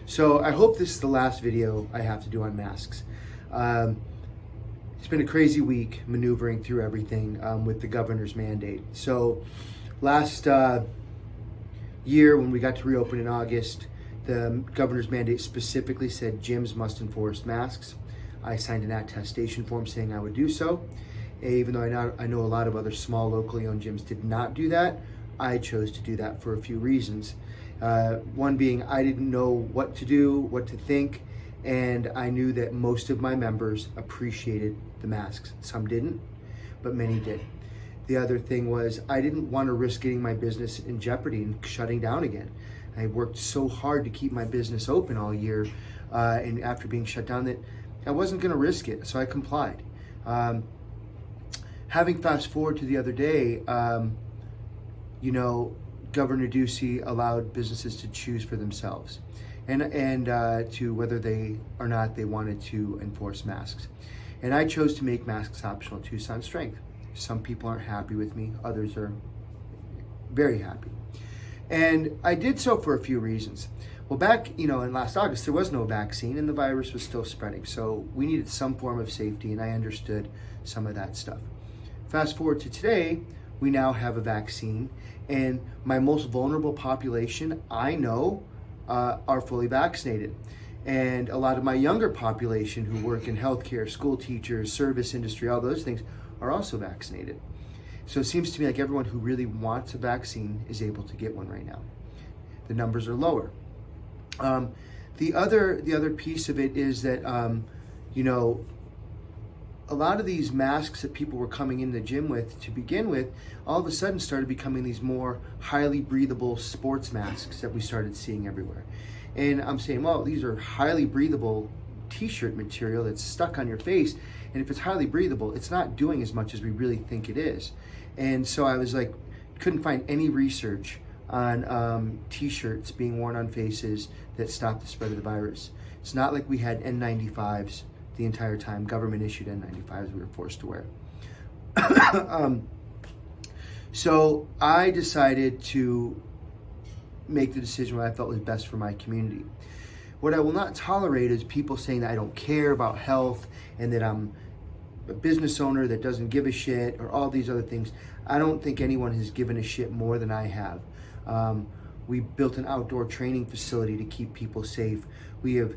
So I hope this is the last video I have to do on masks. It's been a crazy week maneuvering through everything with the governor's mandate. So last year when we got to reopen in August, the governor's mandate specifically said gyms must enforce masks. I signed an attestation form saying I would do so. Even though I know a lot of other small locally owned gyms did not do that, I chose to do that for a few reasons. One being I didn't know what to do, what to think, and I knew that most of my members appreciated the masks. Some didn't, but many did. The other thing was I didn't want to risk getting my business in jeopardy and shutting down again. I worked so hard to keep my business open all year, and after being shut down, that I wasn't going to risk it, so I complied. Having fast forward to the other day, Governor Ducey allowed businesses to choose for themselves and to whether they or not they wanted to enforce masks. And I chose to make masks optional, Tucson strength. Some people aren't happy with me, others are very happy. And I did so for a few reasons. Well, back, in last August, there was no vaccine and the virus was still spreading. So we needed some form of safety, and I understood some of that stuff. Fast forward to today, we now have a vaccine, and my most vulnerable population, I know, are fully vaccinated. And a lot of my younger population who work in healthcare, school teachers, service industry, all those things, are also vaccinated. So it seems to me like everyone who really wants a vaccine is able to get one right now. The numbers are lower. The other piece of it is that, a lot of these masks that people were coming in the gym with to begin with, all of a sudden started becoming these more highly breathable sports masks that we started seeing everywhere. And I'm saying, well, these are highly breathable t-shirt material that's stuck on your face. And if it's highly breathable, it's not doing as much as we really think it is. And so I was like, couldn't find any research on t-shirts being worn on faces that stop the spread of the virus. It's not like we had N95s the entire time. Government issued N95s we were forced to wear. So I decided to make the decision what I felt was best for my community. What I will not tolerate is people saying that I don't care about health and that I'm a business owner that doesn't give a shit or all these other things. I don't think anyone has given a shit more than I have. We built an outdoor training facility to keep people safe. We have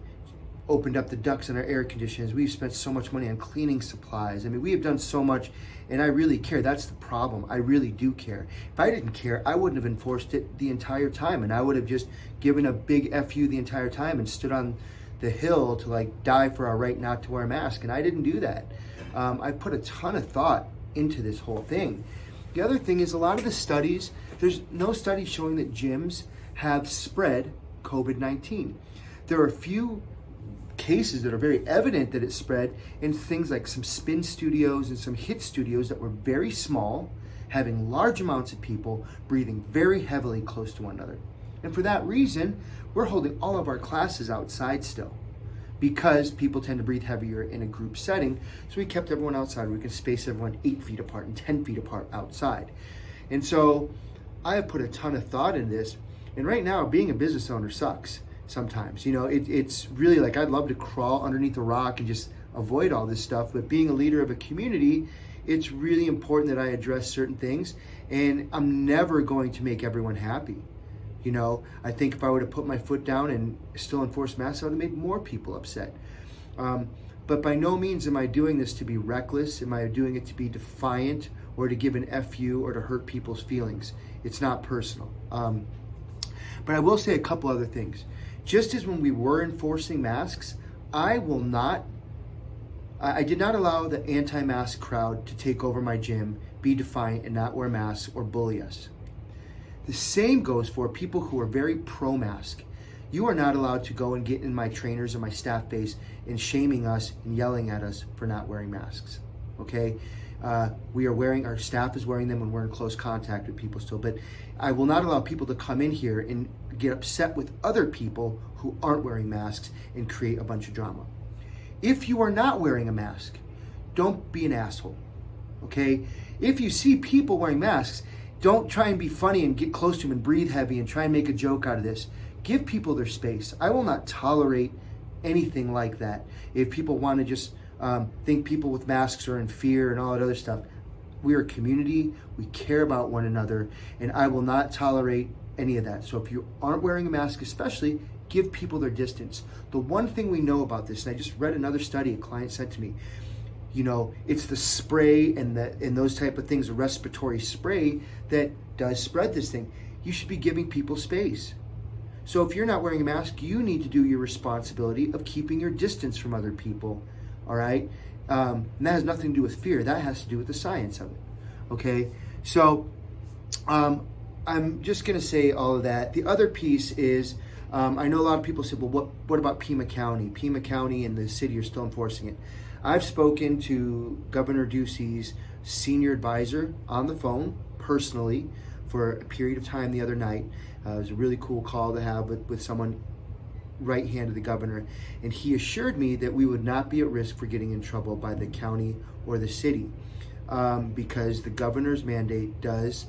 opened up the ducts in our air conditioners. We've spent so much money on cleaning supplies. I mean, we have done so much, and I really care. That's the problem. I really do care. If I didn't care, I wouldn't have enforced it the entire time, and I would have just given a big FU the entire time and stood on the hill to die for our right not to wear a mask, and I didn't do that. I put a ton of thought into this whole thing. The other thing is a lot of the studies, there's no study showing that gyms have spread COVID-19. There are a few cases that are very evident that it spread in things like some spin studios and some HIIT studios that were very small, having large amounts of people breathing very heavily close to one another. And for that reason, we're holding all of our classes outside still because people tend to breathe heavier in a group setting. So we kept everyone outside. We can space everyone 8 feet apart and 10 feet apart outside. And so I have put a ton of thought in this. And right now, being a business owner sucks. Sometimes, it's really like I'd love to crawl underneath a rock and just avoid all this stuff. But being a leader of a community, it's really important that I address certain things. And I'm never going to make everyone happy. I think if I would have put my foot down and still enforced masks, I would have made more people upset. But by no means am I doing this to be reckless. Am I doing it to be defiant or to give an FU or to hurt people's feelings? It's not personal. But I will say a couple other things. Just as when we were enforcing masks, I did not allow the anti-mask crowd to take over my gym, be defiant and not wear masks or bully us. The same goes for people who are very pro-mask. You are not allowed to go and get in my trainers or my staff base and shaming us and yelling at us for not wearing masks, okay? Our staff is wearing them when we're in close contact with people still, but I will not allow people to come in here and get upset with other people who aren't wearing masks and create a bunch of drama. If you are not wearing a mask, don't be an asshole, okay? If you see people wearing masks, don't try and be funny and get close to them and breathe heavy and try and make a joke out of this. give people their space. I will not tolerate anything like that. If people want to just think people with masks are in fear and all that other stuff, we are a community, we care about one another, and I will not tolerate any of that. So if you aren't wearing a mask, especially, give people their distance. The one thing we know about this, and I just read another study a client sent to me, it's the spray and those type of things, a respiratory spray that does spread this thing. You should be giving people space. So if you're not wearing a mask, you need to do your responsibility of keeping your distance from other people, all right? And that has nothing to do with fear. That has to do with the science of it, okay? So I'm just gonna say all of that. The other piece is, I know a lot of people say, well, what about Pima County? Pima County and the city are still enforcing it. I've spoken to Governor Ducey's senior advisor on the phone personally for a period of time the other night. It was a really cool call to have with someone right hand of the governor. And he assured me that we would not be at risk for getting in trouble by the county or the city because the governor's mandate does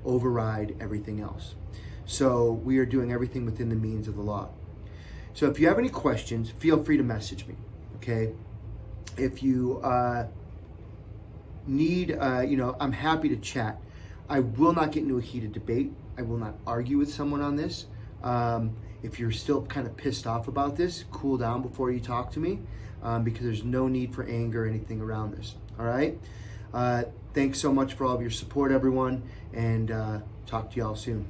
override everything else. So we are doing everything within the means of the law. So if you have any questions, feel free to message me, okay? If you need, I'm happy to chat. I will not get into a heated debate. I will not argue with someone on this. If you're still kind of pissed off about this, cool down before you talk to me because there's no need for anger or anything around this, all right? Thanks so much for all of your support, everyone, and talk to y'all soon.